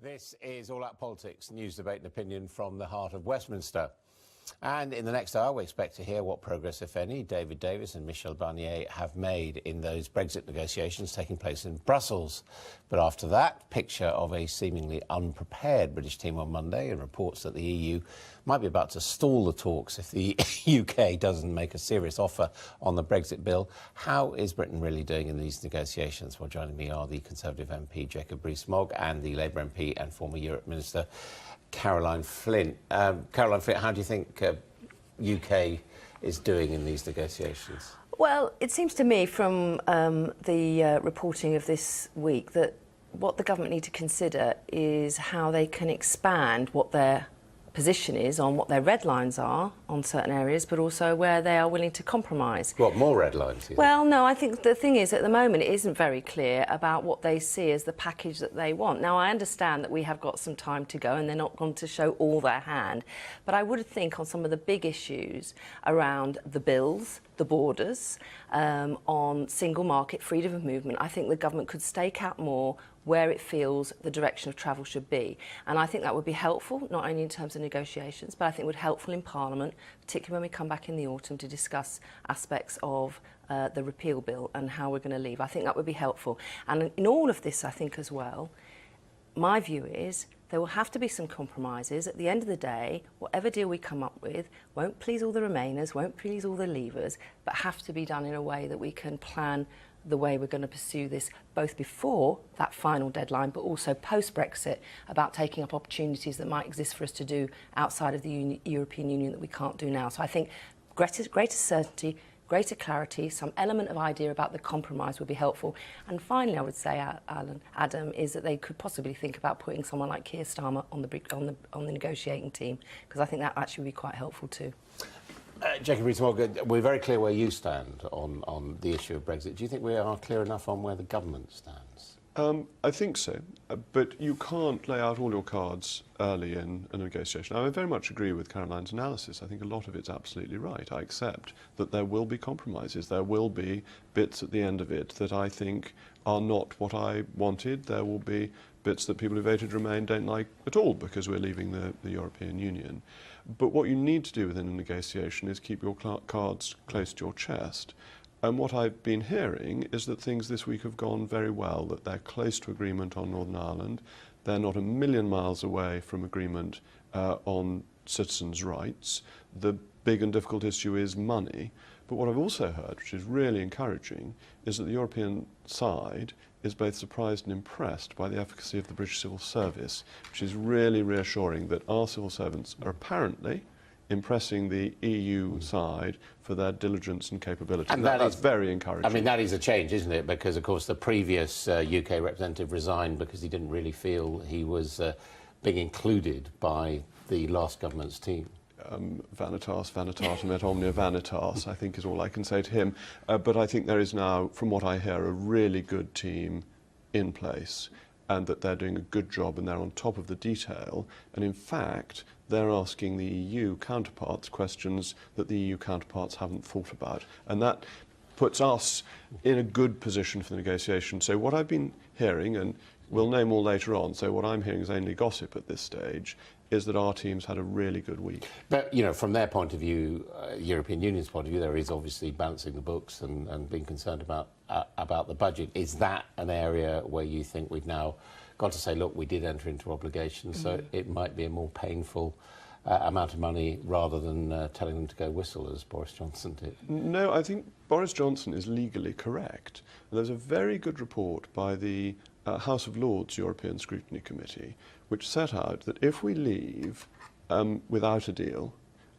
This is All Out Politics, news, debate and opinion from the heart of Westminster. And in the next hour, we expect to hear what progress, if any, David Davis and Michel Barnier have made in those Brexit negotiations taking place in Brussels. But after that, picture of a seemingly unprepared British team on Monday and reports that the EU might be about to stall the talks if the UK doesn't make a serious offer on the Brexit bill. How is Britain really doing in these negotiations? Well, joining me are the Conservative MP Jacob Rees Mogg and the Labour MP and former Europe Minister Caroline Flint. Caroline Flint, how do you think UK is doing in these negotiations? Well, it seems to me from the reporting of this week that what the government need to consider is how they can expand what their position is on what their red lines are on certain areas, but also where they are willing to compromise. What, more red lines? Well, no, I think the thing is, at the moment, it isn't very clear about what they see as the package that they want. Now, I understand that we have got some time to go and they're not going to show all their hand, but I would think on some of the big issues around the bills, the borders, on single market, freedom of movement, I think the government could stake out more where it feels the direction of travel should be. And I think that would be helpful, not only in terms of negotiations, but I think it would be helpful in Parliament, particularly when we come back in the autumn to discuss aspects of the repeal bill and how we're going to leave. I think that would be helpful. And in all of this, I think as well, my view is there will have to be some compromises. At the end of the day, whatever deal we come up with won't please all the Remainers, won't please all the Leavers, but have to be done in a way that we can plan the way we're going to pursue this, both before that final deadline, but also post-Brexit, about taking up opportunities that might exist for us to do outside of the European Union that we can't do now. So I think greater certainty, greater clarity, some element of idea about the compromise would be helpful. And finally, I would say, Adam, is that they could possibly think about putting someone like Keir Starmer on the negotiating team, because I think that actually would be quite helpful too. Jacob Rees Mogg, we're very clear where you stand on the issue of Brexit. Do you think we are clear enough on where the government stands? I think so, but you can't lay out all your cards early in a negotiation. I very much agree with Caroline's analysis. I think a lot of it's absolutely right. I accept that there will be compromises. There will be bits at the end of it that I think are not what I wanted. There will be bits that people who voted Remain don't like at all because we're leaving the European Union. But what you need to do within a negotiation is keep your cards close to your chest. And what I've been hearing is that things this week have gone very well, that they're close to agreement on Northern Ireland. They're not a million miles away from agreement on citizens' rights. The big and difficult issue is money. But what I've also heard, which is really encouraging, is that the European side is both surprised and impressed by the efficacy of the British civil service, which is really reassuring that our civil servants are apparently impressing the EU side for their diligence and capability. And that's very encouraging. I mean, that is a change, isn't it? Because, of course, the previous UK representative resigned because he didn't really feel he was being included by the last government's team. Vanitas, vanitatum et omnia vanitas, I think is all I can say to him. But I think there is now, from what I hear, a really good team in place, and that they're doing a good job and they're on top of the detail. And in fact, they're asking the EU counterparts questions that the EU counterparts haven't thought about. And that puts us in a good position for the negotiation. So what I've been hearing, and we'll know more later on, so what I'm hearing is only gossip at this stage, is that our team's had a really good week. But, you know, from their point of view, European Union's point of view, there is obviously balancing the books and being concerned about the budget. Is that an area where you think we've now got to say, look, we did enter into obligations, so it might be a more painful amount of money rather than telling them to go whistle, as Boris Johnson did? No, I think Boris Johnson is legally correct. There's a very good report by the House of Lords European Scrutiny Committee, which set out that if we leave without a deal,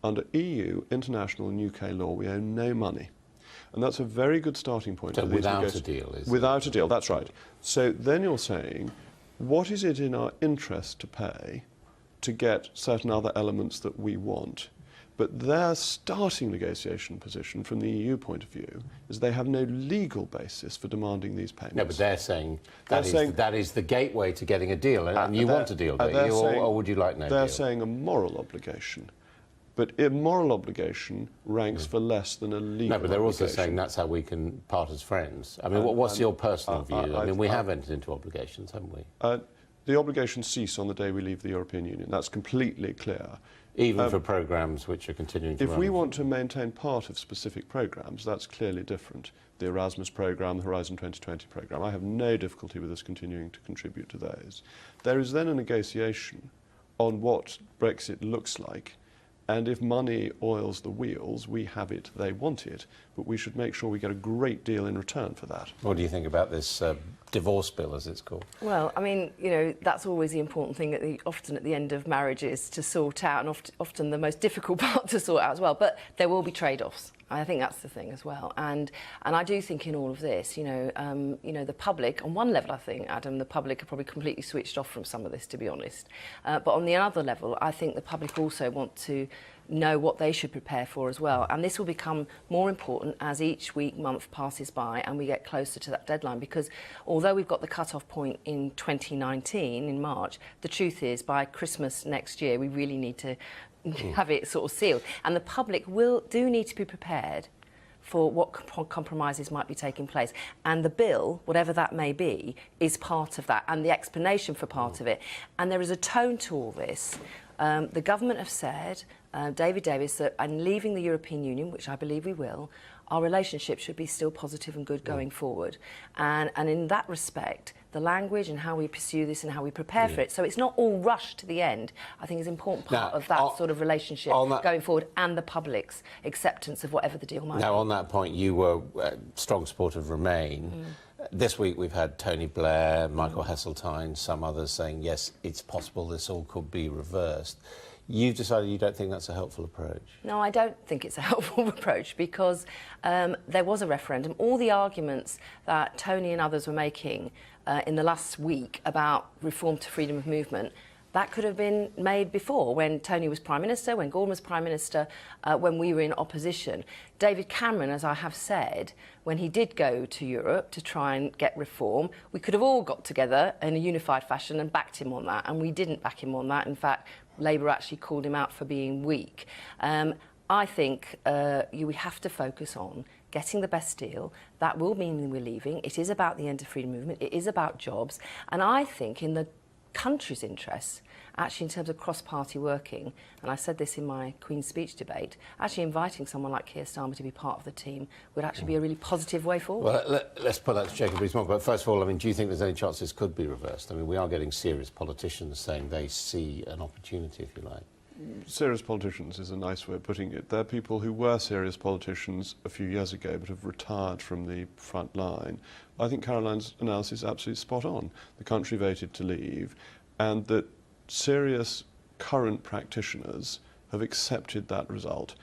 under EU, international and UK law, we owe no money. And that's a very good starting point. So without a deal, is it? Without a deal, that's right. So then you're saying, what is it in our interest to pay to get certain other elements that we want? But their starting negotiation position from the EU point of view is they have no legal basis for demanding these payments. No, but they're saying that is the gateway to getting a deal, and you want a deal, don't you? Or would you like no deal? They're saying a moral obligation. But a moral obligation ranks for less than a legal No, but they're also obligation. saying that's how we can part as friends. I mean, what's your personal view? I mean, we have entered into obligations, haven't we? the obligations cease on the day we leave the European Union. That's completely clear. Even for programmes which are continuing to If run. we want to maintain part of specific programmes, that's clearly different. The Erasmus programme, the Horizon 2020 programme, I have no difficulty with us continuing to contribute to those. There is then a negotiation on what Brexit looks like, and if money oils the wheels, we have it, they want it, but we should make sure we get a great deal in return for that. What do you think about this divorce bill, as it's called? Well, I mean, you know, that's always the important thing often at the end of marriages to sort out, and often the most difficult part to sort out as well. But there will be trade-offs. I think that's the thing as well. And I do think in all of this, you know, the public, on one level, I think, Adam, the public are probably completely switched off from some of this, to be honest. But on the other level, I think the public also want to know what they should prepare for as well. And this will become more important as each week, month passes by and we get closer to that deadline, because although we've got the cut-off point in 2019, in March, the truth is by Christmas next year, we really need to have it sort of sealed. And the public do need to be prepared for what compromises might be taking place. And the bill, whatever that may be, is part of that, and the explanation for part of it. And there is a tone to all this. The government have said, David Davis, that in leaving the European Union, which I believe we will, our relationship should be still positive and good going forward. And in that respect, the language and how we pursue this and how we prepare for it, so it's not all rushed to the end, I think is an important part of that sort of relationship going forward, and the public's acceptance of whatever the deal might be. Now, on that point, you were a strong supporter of Remain. This week we've had Tony Blair, Michael Heseltine, some others saying, yes, it's possible this all could be reversed. You've decided you don't think that's a helpful approach? No, I don't think it's a helpful approach, because there was a referendum. All the arguments that Tony and others were making in the last week about reform to freedom of movement, that could have been made before, when Tony was Prime Minister, when Gordon was Prime Minister, when we were in opposition. David Cameron, as I have said, when he did go to Europe to try and get reform, we could have all got together in a unified fashion and backed him on that, and we didn't back him on that. In fact, Labour actually called him out for being weak. I think we have to focus on getting the best deal. That will mean we're leaving. It is about the end of freedom movement. It is about jobs. And I think in the country's interests, actually in terms of cross-party working, and I said this in my Queen's Speech debate, actually inviting someone like Keir Starmer to be part of the team would actually be a really positive way forward. Well, let's put that to Jacob Rees-Mogg. But first of all, I mean, do you think there's any chance this could be reversed? I mean, we are getting serious politicians saying they see an opportunity, if you like. Serious politicians is a nice way of putting it. They're people who were serious politicians a few years ago but have retired from the front line. I think Caroline's analysis is absolutely spot on. The country voted to leave, and that serious current practitioners have accepted that result.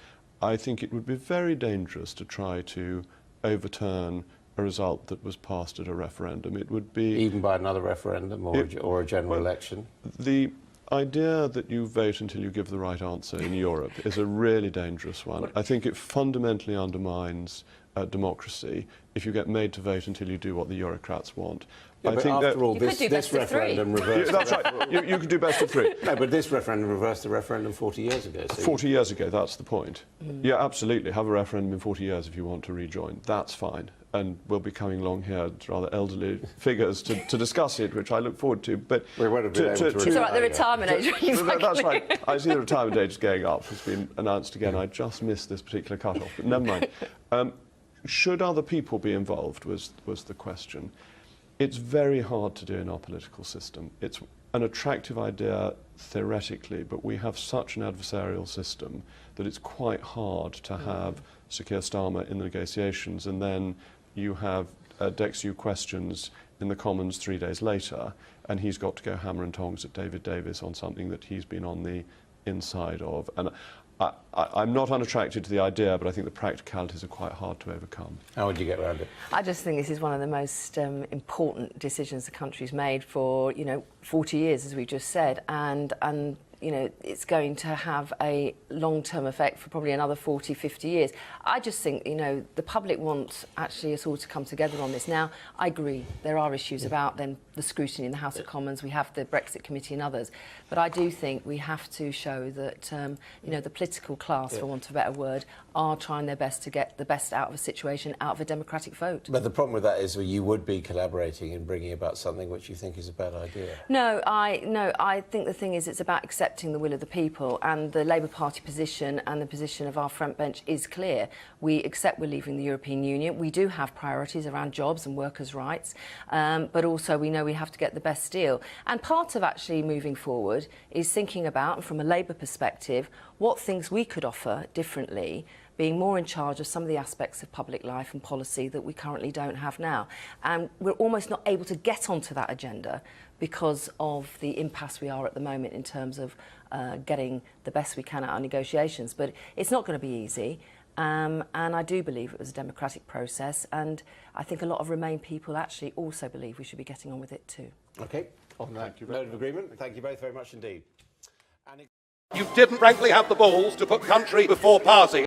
I think it would be very dangerous to try to overturn a result that was passed at a referendum. It would be... Even by another referendum or a general election? The idea that you vote until you give the right answer in Europe is a really dangerous one. I think it fundamentally undermines democracy if you get made to vote until you do what the Eurocrats want. Yeah, I but think after all, this referendum reversed... that's right, you could do best of three. No, but this referendum reversed the referendum 40 years ago. So 40 years ago, that's the point. Yeah, absolutely. Have a referendum in 40 years if you want to rejoin. That's fine. And we'll be coming along here, rather elderly figures, to discuss it, which I look forward to. But we won't have been able to it's all right, the retirement age. That's right. I see the retirement age is going up. It's been announced again. I just missed this particular cut-off, but never mind. Should other people be involved was the question. It's very hard to do in our political system. It's an attractive idea theoretically, but we have such an adversarial system that it's quite hard to have Sir Keir Starmer in the negotiations, and then you have Dexu questions in the Commons 3 days later, and he's got to go hammer and tongs at David Davis on something that he's been on the inside of. And I'm not unattracted to the idea, but I think the practicalities are quite hard to overcome. How would you get around it? I just think this is one of the most important decisions the country's made for, 40 years, as we just said, and you know, it's going to have a long-term effect for probably another 40, 50 years. I just think, you know, the public wants actually us all to come together on this. Now, I agree, there are issues about then the scrutiny in the House of Commons, we have the Brexit Committee and others, but I do think we have to show that, you know, the political class, for want of a better word, are trying their best to get the best out of a situation, out of a democratic vote. But the problem with that is you would be collaborating and bringing about something which you think is a bad idea. No, I think the thing is it's about accepting the will of the people, and the Labour Party position and the position of our front bench is clear. We accept we're leaving the European Union. We do have priorities around jobs and workers' rights, but also we know we have to get the best deal. And part of actually moving forward is thinking about, from a Labour perspective, what things we could offer differently, being more in charge of some of the aspects of public life and policy that we currently don't have now. And we're almost not able to get onto that agenda because of the impasse we are at the moment in terms of getting the best we can out of our negotiations. But it's not going to be easy. And I do believe it was a democratic process. And I think a lot of Remain people actually also believe we should be getting on with it too. OK, on that note of agreement, thank you both very much indeed. You didn't frankly have the balls to put country before party.